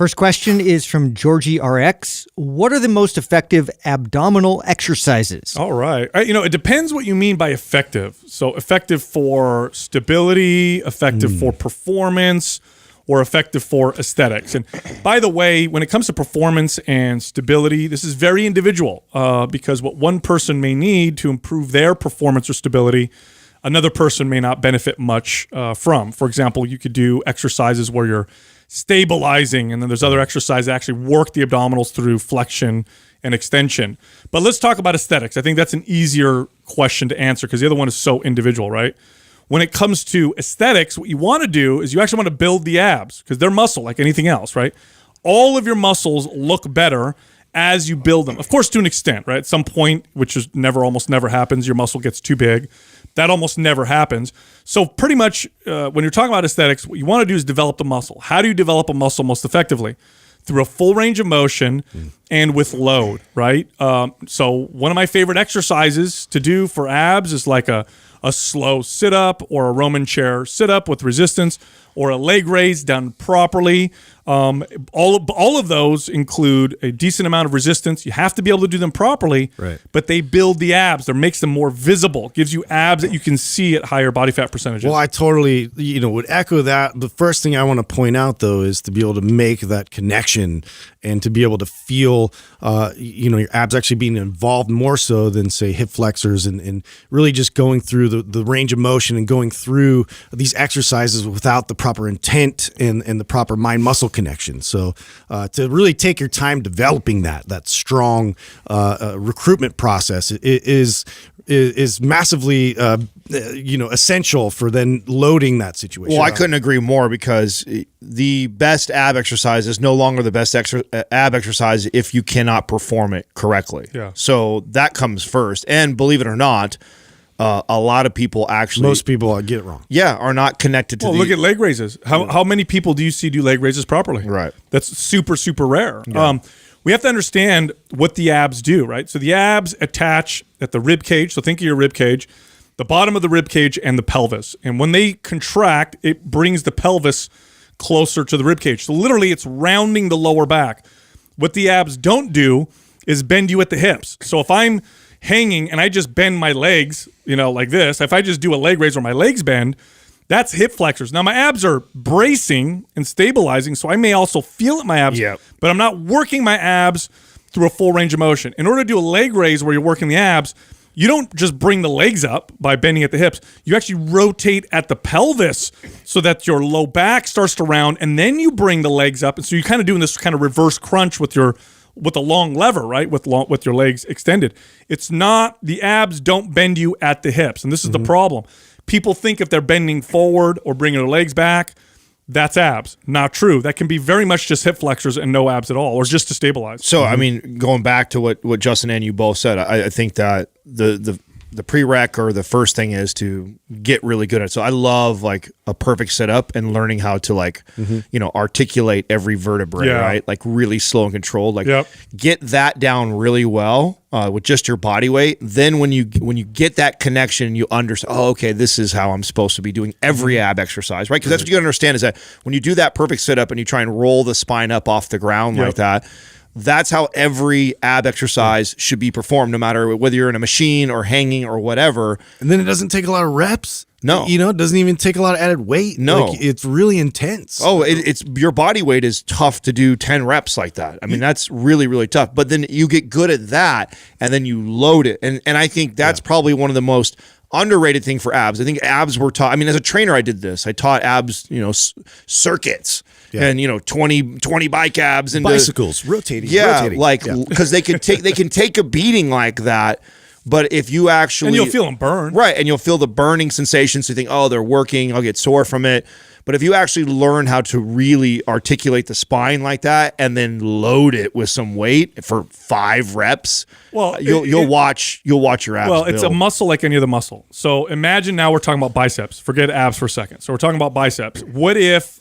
First question is from Georgie RX. What are the most effective abdominal exercises? All right. It depends what you mean by effective. So effective for stability, effective for performance, or effective for aesthetics. And by the way, when it comes to performance and stability, this is very individual because what one person may need to improve their performance or stability, another person may not benefit much from. For example, you could do exercises where you're stabilizing, and then there's other exercises that actually work the abdominals through flexion and extension. But let's talk about aesthetics. I think that's an easier question to answer because the other one is so individual, right? When it comes to aesthetics, what you want to do is you actually want to build the abs because they're muscle like anything else, right? All of your muscles look better as you build them. Of course, to an extent, right? At some point, which is almost never happens, your muscle gets too big. That almost never happens. So pretty much when you're talking about aesthetics, what you want to do is develop the muscle. How do you develop a muscle most effectively? Through a full range of motion and with load, right? So one of my favorite exercises to do for abs is like a slow sit-up or a Roman chair sit-up with resistance or a leg raise done properly. All of those include a decent amount of resistance. You have to be able to do them properly, right, but they build the abs. That makes them more visible, gives you abs that you can see at higher body fat percentages. Well, I totally, would echo that. The first thing I want to point out, though, is to be able to make that connection and to be able to feel, your abs actually being involved more so than, say, hip flexors and really just going through the range of motion and going through these exercises without the proper intent and the proper mind-muscle connection. So to really take your time developing that strong recruitment process is massively essential for then loading that situation. Well, I couldn't agree more because the best ab exercise is no longer the best ab exercise if you cannot perform it correctly. Yeah. So that comes first. And believe it or not, a lot of people actually... Most people get it wrong. Yeah, are not connected to look at leg raises. How many people do you see do leg raises properly? Right. That's super, super rare. Yeah. We have to understand what the abs do, right? So the abs attach at the rib cage. So think of your rib cage, the bottom of the rib cage and the pelvis. And when they contract, it brings the pelvis closer to the rib cage. So literally it's rounding the lower back. What the abs don't do is bend you at the hips. So if I'm hanging and I just bend my legs, like this, if I just do a leg raise where my legs bend, that's hip flexors. Now my abs are bracing and stabilizing, so I may also feel it in my abs, but I'm not working my abs through a full range of motion. In order to do a leg raise where you're working the abs, you don't just bring the legs up by bending at the hips. You actually rotate at the pelvis so that your low back starts to round, and then you bring the legs up. And so you're kind of doing this kind of reverse crunch with a long lever, right? With your legs extended. It's not, the abs don't bend you at the hips. And this is the problem. People think if they're bending forward or bringing their legs back, that's abs. Not true. That can be very much just hip flexors and no abs at all, or just to stabilize. So, I mean, going back to what Justin and you both said, I think that the prereq or the first thing is to get really good at it. So I love like a perfect setup and learning how to articulate every vertebrae, right? Like really slow and controlled. Like get that down really well with just your body weight. Then when you get that connection, you understand, oh, okay, this is how I'm supposed to be doing every ab exercise, right? Because that's what you gotta understand is that when you do that perfect setup and you try and roll the spine up off the ground like that, that's how every ab exercise should be performed, no matter whether you're in a machine or hanging or whatever. And then it doesn't take a lot of reps. No. It doesn't even take a lot of added weight. No. Like, it's really intense. Oh, it's your body weight is tough to do 10 reps like that. I mean, that's really, really tough. But then you get good at that, and then you load it. And I think that's probably one of the most underrated thing for abs. I think abs were taught. I mean, as a trainer, I did this. I taught abs, circuits. Yeah. And 20 bike abs and bicycles rotating. Because they can take a beating like that. But if you actually, and you'll feel them burn, right? And you'll feel the burning sensation. So you think, oh, they're working. I'll get sore from it. But if you actually learn how to really articulate the spine like that, and then load it with some weight for 5 reps, you'll watch your abs. Well, it's a muscle like any other muscle. So imagine now we're talking about biceps. Forget abs for a second. So we're talking about biceps. What if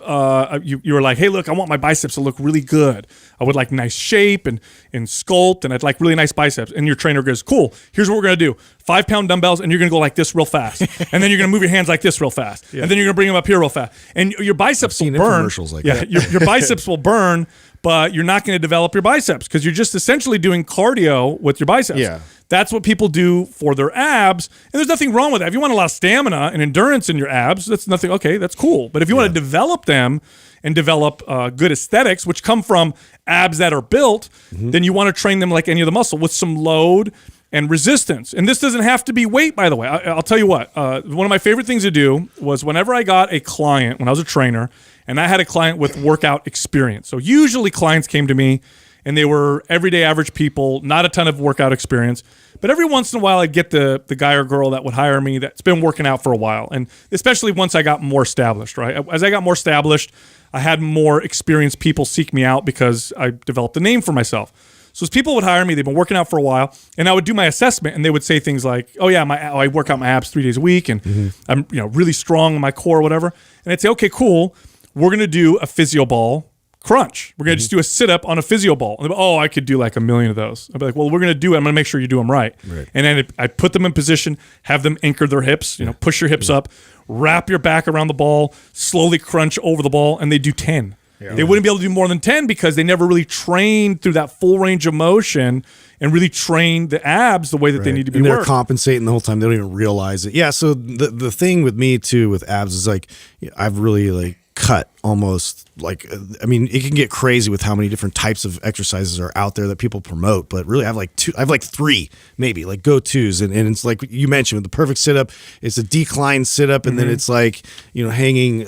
you were like, hey, look, I want my biceps to look really good. I would like nice shape and sculpt, and I'd like really nice biceps. And your trainer goes, cool, here's what we're going to do. 5-pound dumbbells, and you're going to go like this real fast. And then you're going to move your hands like this real fast. And then you're going to bring them up here real fast. And your biceps will seen burn. infomercials like yeah, that. your biceps will burn, but you're not going to develop your biceps because you're just essentially doing cardio with your biceps. Yeah. That's what people do for their abs, and there's nothing wrong with that. If you want a lot of stamina and endurance in your abs, that's nothing. Okay, that's cool. But if you want to develop them and develop good aesthetics, which come from abs that are built, then you want to train them like any other muscle with some load and resistance. And this doesn't have to be weight, by the way. I'll tell you what. One of my favorite things to do was whenever I got a client, when I was a trainer, and I had a client with workout experience. So usually clients came to me and they were everyday average people, not a ton of workout experience. But every once in a while, I'd get the guy or girl that would hire me that's been working out for a while. And especially once I got more established, right? As I got more established, I had more experienced people seek me out because I developed a name for myself. So as people would hire me, they've been working out for a while, and I would do my assessment, and they would say things like, "Oh yeah, I work out my abs 3 days a week, and I'm really strong in my core, or whatever." And I'd say, "Okay, cool. We're gonna do a physio ball crunch. We're gonna just do a sit up on a physio ball." And they'd be, "Oh, I could do like 1,000,000 of those." I'd be like, "Well, we're gonna do it. I'm gonna make sure you do them right." And then I'd put them in position, have them anchor their hips, push your hips up, wrap your back around the ball, slowly crunch over the ball, and they do 10. They wouldn't be able to do more than 10 because they never really trained through that full range of motion and really trained the abs the way that they need to be and they're worked. compensating the whole time. They don't even realize it. Yeah. So the thing with me too with abs is like I've really like cut almost like I mean it can get crazy with how many different types of exercises are out there that people promote, but really I have like 3 maybe like go-tos, and it's like you mentioned with the perfect sit-up, it's a decline sit-up, and then it's like hanging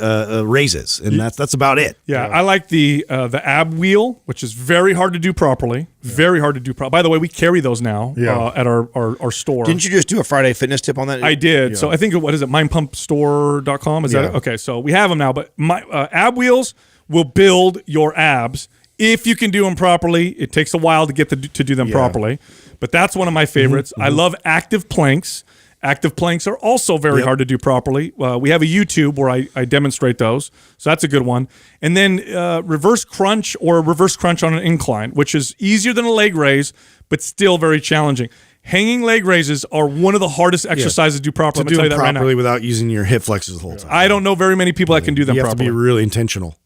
raises, and that's about it. Yeah, I like the ab wheel, which is very hard to do properly. Very hard to do properly. By the way, we carry those now at our store. Didn't you just do a Friday fitness tip on that? I did. So I think, what is it, mindpumpstore.com? Is that it? Okay, so we have them now, but my ab wheels will build your abs if you can do them properly. It takes a while to get to do them properly, but that's one of my favorites. I love active planks. Active planks are also very hard to do properly. We have a YouTube where I demonstrate those, so that's a good one. And then reverse crunch or reverse crunch on an incline, which is easier than a leg raise, but still very challenging. Hanging leg raises are one of the hardest exercises to do properly. To do them properly without using your hip flexors the whole time. I don't know very many people that can do them you have properly. to be really intentional.